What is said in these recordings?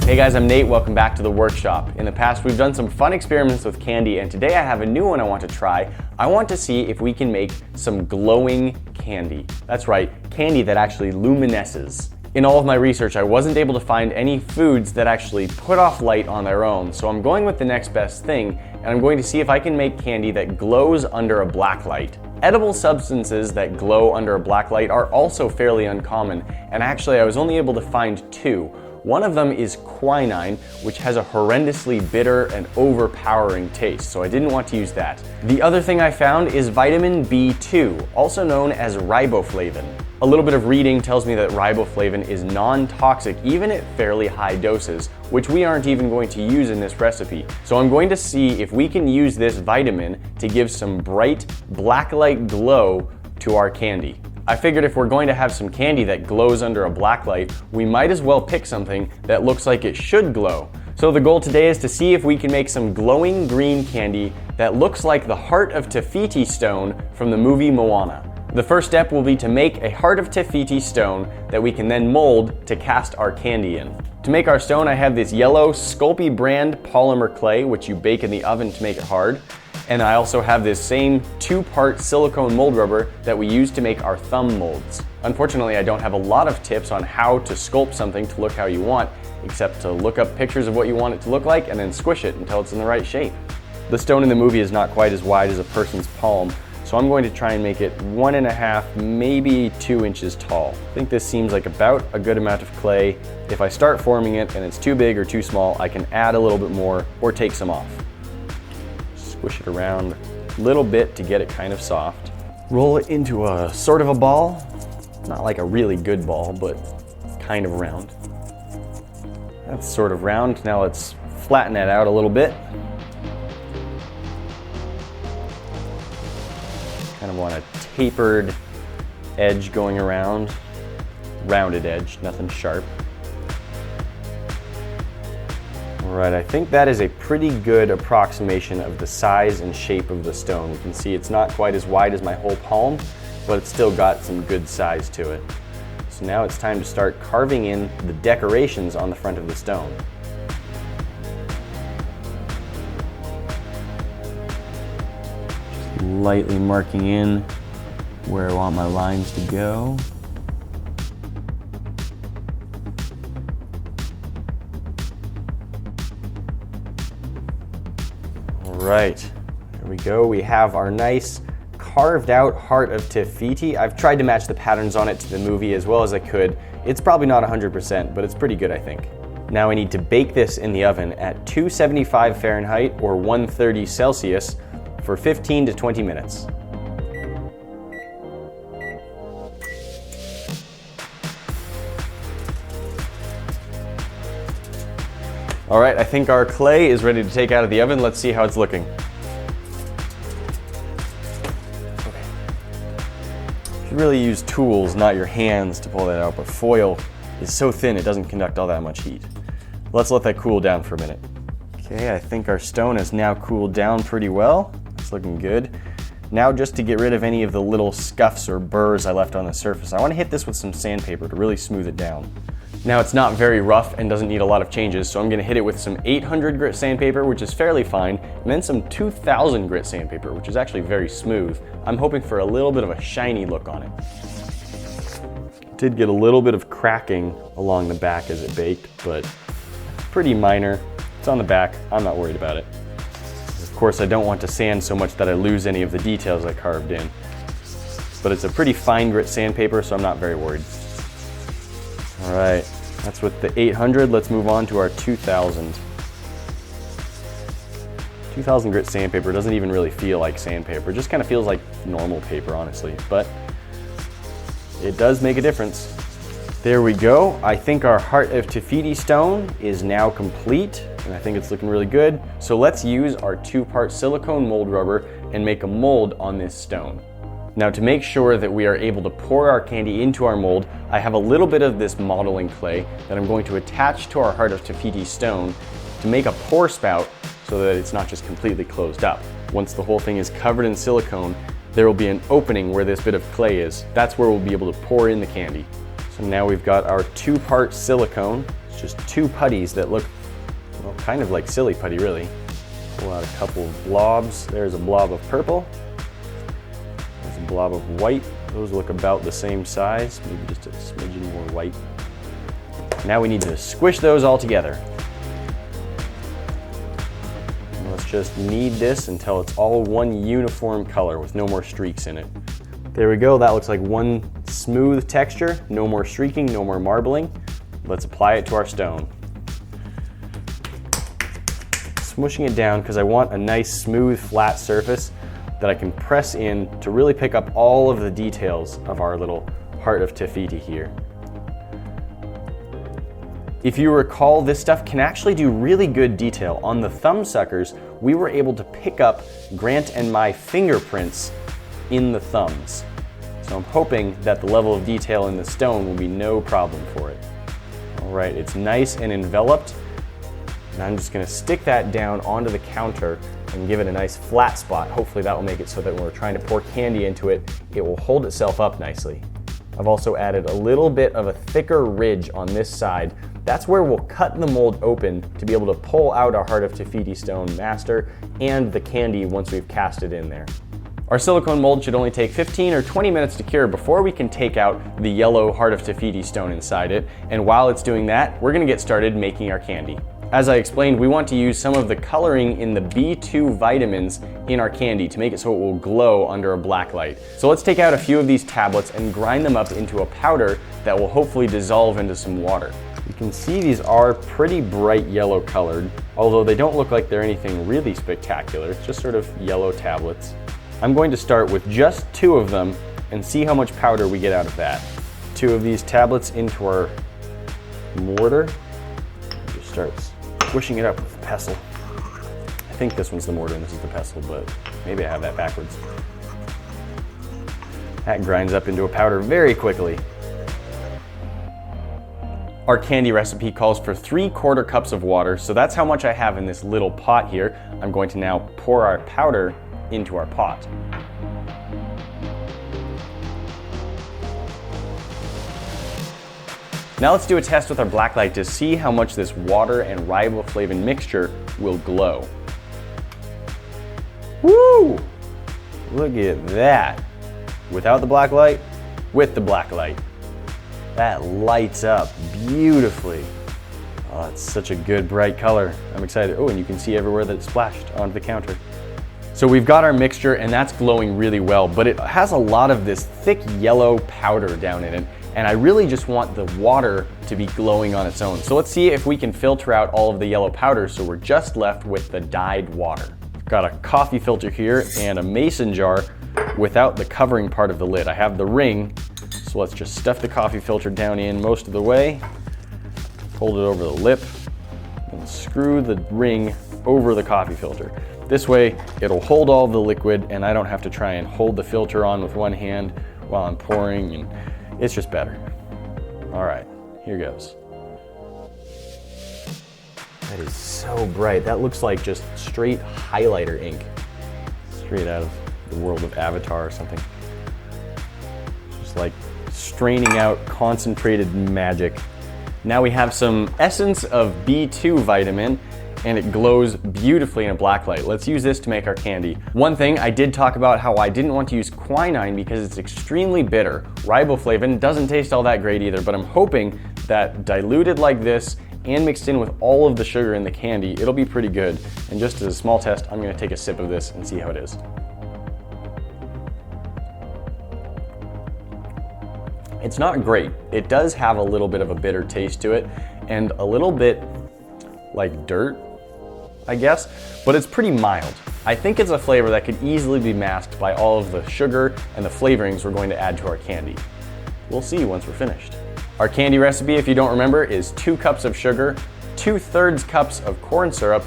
Hey guys, I'm Nate, welcome back to the workshop. In the past, we've done some fun experiments with candy, and today I have a new one I want to try. I want to see if we can make some glowing candy. That's right, candy that actually luminesces. In all of my research, I wasn't able to find any foods that actually put off light on their own, so I'm going with the next best thing, and I'm going to see if I can make candy that glows under a black light. Edible substances that glow under a black light are also fairly uncommon, and actually I was only able to find two. One of them is quinine, which has a horrendously bitter and overpowering taste, so I didn't want to use that. The other thing I found is vitamin B2, also known as riboflavin. A little bit of reading tells me that riboflavin is non-toxic even at fairly high doses, which we aren't even going to use in this recipe. So I'm going to see if we can use this vitamin to give some bright blacklight glow to our candy. I figured if we're going to have some candy that glows under a black light, we might as well pick something that looks like it should glow. So the goal today is to see if we can make some glowing green candy that looks like the Heart of Te Fiti stone from the movie Moana. The first step will be to make a Heart of Te Fiti stone that we can then mold to cast our candy in. To make our stone, I have this yellow Sculpey brand polymer clay, which you bake in the oven to make it hard. And I also have this same two-part silicone mold rubber that we use to make our thumb molds. Unfortunately, I don't have a lot of tips on how to sculpt something to look how you want, except to look up pictures of what you want it to look like and then squish it until it's in the right shape. The stone in the movie is not quite as wide as a person's palm, so I'm going to try and make it 1.5, maybe 2 inches tall. I think this seems like about a good amount of clay. If I start forming it and it's too big or too small, I can add a little bit more or take some off. Squish it around a little bit to get it kind of soft. Roll it into a sort of a ball. Not like a really good ball, but kind of round. That's sort of round. Now let's flatten that out a little bit. Kind of want a tapered edge going around. Rounded edge, nothing sharp. Alright, I think that is a pretty good approximation of the size and shape of the stone. You can see it's not quite as wide as my whole palm, but it's still got some good size to it. So now it's time to start carving in the decorations on the front of the stone. Just lightly marking in where I want my lines to go. Right, there we go. We have our nice carved out Heart of Te Fiti. I've tried to match the patterns on it to the movie as well as I could. It's probably not 100%, but it's pretty good, I think. Now I need to bake this in the oven at 275 Fahrenheit or 130 Celsius for 15 to 20 minutes. All right, I think our clay is ready to take out of the oven. Let's see how it's looking. Okay. You should really use tools, not your hands, to pull that out, but foil is so thin it doesn't conduct all that much heat. Let's let that cool down for a minute. Okay, I think our stone has now cooled down pretty well. It's looking good. Now just to get rid of any of the little scuffs or burrs I left on the surface, I want to hit this with some sandpaper to really smooth it down. Now it's not very rough and doesn't need a lot of changes, so I'm going to hit it with some 800 grit sandpaper, which is fairly fine, and then some 2000 grit sandpaper, which is actually very smooth. I'm hoping for a little bit of a shiny look on it. Did get a little bit of cracking along the back as it baked, but pretty minor. It's on the back, I'm not worried about it. Of course, I don't want to sand so much that I lose any of the details I carved in. But it's a pretty fine grit sandpaper, so I'm not very worried. All right, that's with the 800. Let's move on to our 2000. 2000 grit sandpaper doesn't even really feel like sandpaper. It just kind of feels like normal paper, honestly, but it does make a difference. There we go. I think our Heart of Te Fiti stone is now complete, and I think it's looking really good. So let's use our two-part silicone mold rubber and make a mold on this stone. Now to make sure that we are able to pour our candy into our mold, I have a little bit of this modeling clay that I'm going to attach to our Heart of Te Fiti stone to make a pour spout so that it's not just completely closed up. Once the whole thing is covered in silicone, there will be an opening where this bit of clay is. That's where we'll be able to pour in the candy. So now we've got our two-part silicone. It's just two putties that look, well, kind of like silly putty, really. Pull out a couple of blobs. There's a blob of purple. There's a blob of white. Those look about the same size, maybe just a smidgen more white. Now we need to squish those all together. And let's just knead this until it's all one uniform color with no more streaks in it. There we go, that looks like one smooth texture, no more streaking, no more marbling. Let's apply it to our stone. Smushing it down because I want a nice smooth flat surface that I can press in to really pick up all of the details of our little Heart of Te Fiti here. If you recall, this stuff can actually do really good detail. On the thumb suckers, we were able to pick up Grant and my fingerprints in the thumbs. So I'm hoping that the level of detail in the stone will be no problem for it. All right, it's nice and enveloped. And I'm just gonna stick that down onto the counter and give it a nice flat spot. Hopefully that will make it so that when we're trying to pour candy into it, it will hold itself up nicely. I've also added a little bit of a thicker ridge on this side. That's where we'll cut the mold open to be able to pull out our Heart of Te Fiti stone master and the candy once we've cast it in there. Our silicone mold should only take 15 or 20 minutes to cure before we can take out the yellow Heart of Te Fiti stone inside it. And while it's doing that, we're gonna get started making our candy. As I explained, we want to use some of the coloring in the B2 vitamins in our candy to make it so it will glow under a black light. So let's take out a few of these tablets and grind them up into a powder that will hopefully dissolve into some water. You can see these are pretty bright yellow colored, although they don't look like they're anything really spectacular. It's just sort of yellow tablets. I'm going to start with just 2 of them and see how much powder we get out of that. 2 of these tablets into our mortar. Just start squishing it up with the pestle. I think this one's the mortar and this is the pestle, but maybe I have that backwards. That grinds up into a powder very quickly. Our candy recipe calls for 3/4 cups of water, so that's how much I have in this little pot here. I'm going to now pour our powder into our pot. Now let's do a test with our black light to see how much this water and riboflavin mixture will glow. Woo! Look at that. Without the black light, with the black light. That lights up beautifully. Oh, it's such a good bright color. I'm excited. Oh, and you can see everywhere that it splashed onto the counter. So we've got our mixture and that's glowing really well, but it has a lot of this thick yellow powder down in it. And I really just want the water to be glowing on its own. So let's see if we can filter out all of the yellow powder so we're just left with the dyed water. Got a coffee filter here and a mason jar without the covering part of the lid. I have the ring, so let's just stuff the coffee filter down in most of the way, hold it over the lip, and screw the ring over the coffee filter. This way it'll hold all the liquid and I don't have to try and hold the filter on with one hand while I'm pouring, and it's just better. All right, here goes. That is so bright. That looks like just straight highlighter ink. Straight out of the world of Avatar or something. Just like straining out concentrated magic. Now we have some essence of B2 vitamin and it glows beautifully in a black light. Let's use this to make our candy. One thing, I did talk about how I didn't want to use quinine because it's extremely bitter. Riboflavin doesn't taste all that great either, but I'm hoping that diluted like this and mixed in with all of the sugar in the candy, it'll be pretty good. And just as a small test, I'm gonna take a sip of this and see how it is. It's not great. It does have a little bit of a bitter taste to it and a little bit like dirt, I guess, but it's pretty mild. I think it's a flavor that could easily be masked by all of the sugar and the flavorings we're going to add to our candy. We'll see once we're finished. Our candy recipe, if you don't remember, is 2 cups of sugar, 2/3 cups of corn syrup,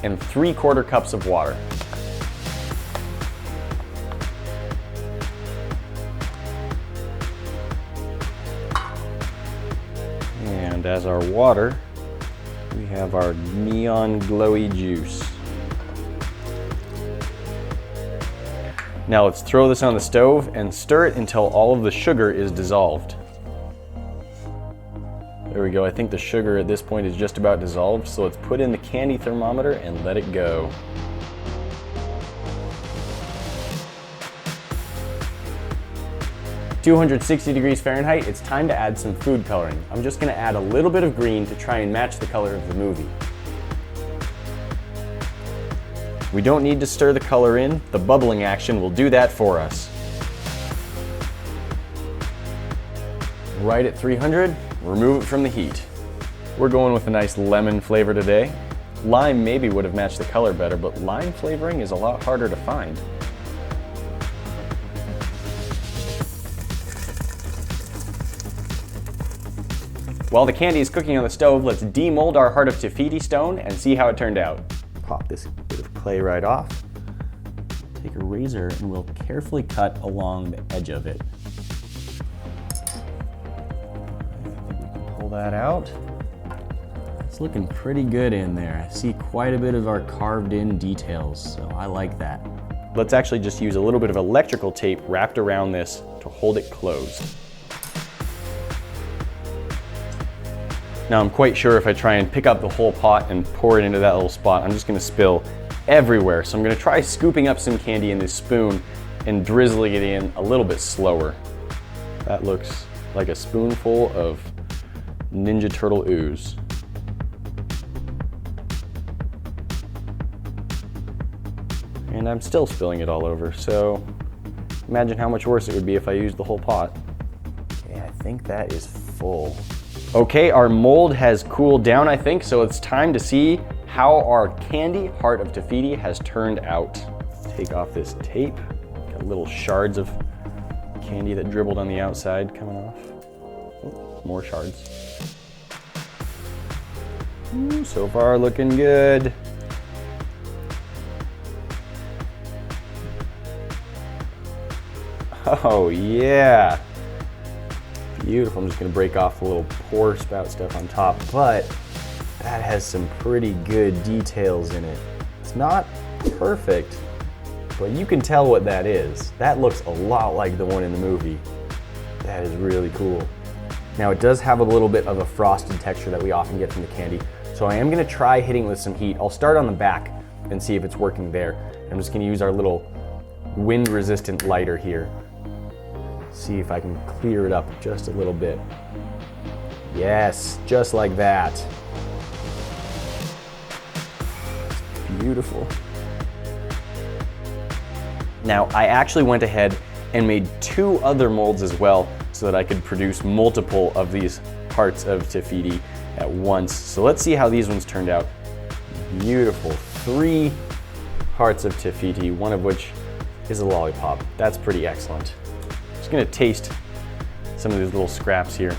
and 3/4 cups of water. And as our water, we have our neon glowy juice. Now let's throw this on the stove and stir it until all of the sugar is dissolved. There we go. I think the sugar at this point is just about dissolved, so let's put in the candy thermometer and let it go. (260°F), it's time to add some food coloring. I'm just gonna add a little bit of green to try and match the color of the movie. We don't need to stir the color in, the bubbling action will do that for us. Right at 300, remove it from the heat. We're going with a nice lemon flavor today. Lime maybe would have matched the color better, but lime flavoring is a lot harder to find. While the candy is cooking on the stove, let's demold our Heart of Te Fiti stone and see how it turned out. Pop this bit of clay right off. Take a razor and we'll carefully cut along the edge of it. Pull that out. It's looking pretty good in there. I see quite a bit of our carved in details, so I like that. Let's actually just use a little bit of electrical tape wrapped around this to hold it closed. Now I'm quite sure if I try and pick up the whole pot and pour it into that little spot, I'm just gonna spill everywhere. So I'm gonna try scooping up some candy in this spoon and drizzling it in a little bit slower. That looks like a spoonful of Ninja Turtle ooze. And I'm still spilling it all over, so imagine how much worse it would be if I used the whole pot. Yeah, I think that is full. Okay, our mold has cooled down, I think, so it's time to see how our candy Heart of Te Fiti has turned out. Take off this tape. Got little shards of candy that dribbled on the outside coming off. Oh, more shards. Ooh, so far looking good. Oh yeah. Beautiful. I'm just gonna break off the little pore spout stuff on top, but that has some pretty good details in it. It's not perfect, but you can tell what that is. That looks a lot like the one in the movie. That is really cool. Now it does have a little bit of a frosted texture that we often get from the candy, so I am gonna try hitting with some heat. I'll start on the back and see if it's working there. I'm just gonna use our little wind-resistant lighter here. See if I can clear it up just a little bit. Yes, just like that. Beautiful. Now, I actually went ahead and made 2 other molds as well so that I could produce multiple of these Hearts of Te Fiti at once. So let's see how these ones turned out. Beautiful. 3 Hearts of Te Fiti, one of which is a lollipop. That's pretty excellent. Just gonna taste some of these little scraps here.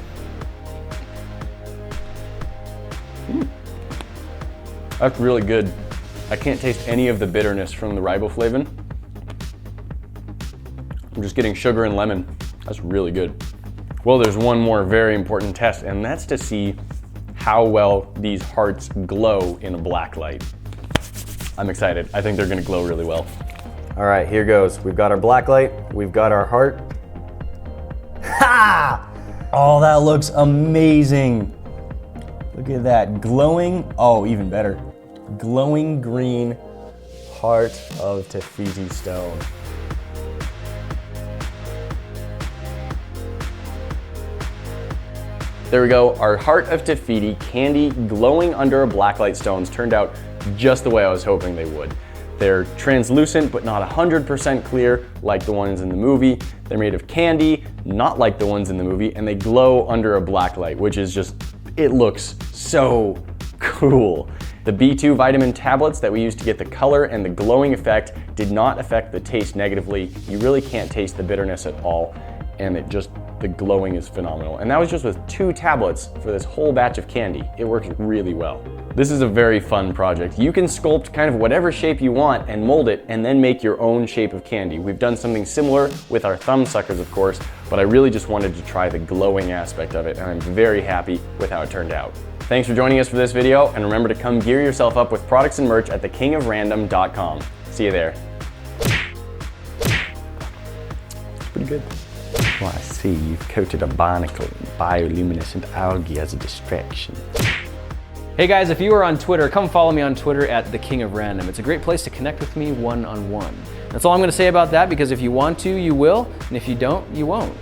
That's really good. I can't taste any of the bitterness from the riboflavin. I'm just getting sugar and lemon. That's really good. Well, there's one more very important test, and that's to see how well these hearts glow in a black light. I'm excited. I think they're gonna glow really well. All right, here goes. We've got our black light, we've got our heart. Ha! Oh, that looks amazing. Look at that, glowing, oh, even better. Glowing green Heart of Te Fiti stone. There we go, our Heart of Te Fiti candy glowing under a blacklight stones turned out just the way I was hoping they would. They're translucent, but not 100% clear like the ones in the movie. They're made of candy, not like the ones in the movie, and they glow under a black light, which is just, it looks so cool. The B2 vitamin tablets that we used to get the color and the glowing effect did not affect the taste negatively. You really can't taste the bitterness at all, and the glowing is phenomenal. And that was just with 2 tablets for this whole batch of candy. It works really well. This is a very fun project. You can sculpt kind of whatever shape you want and mold it and then make your own shape of candy. We've done something similar with our thumb suckers, of course, but I really just wanted to try the glowing aspect of it, and I'm very happy with how it turned out. Thanks for joining us for this video, and remember to come gear yourself up with products and merch at thekingofrandom.com. See you there. It's pretty good. Well, I see you've coated a barnacle in bioluminescent algae as a distraction. Hey guys, if you are on Twitter, come follow me on Twitter at @TheKingOfRandom. It's a great place to connect with me one-on-one. That's all I'm gonna say about that, because if you want to, you will, and if you don't, you won't.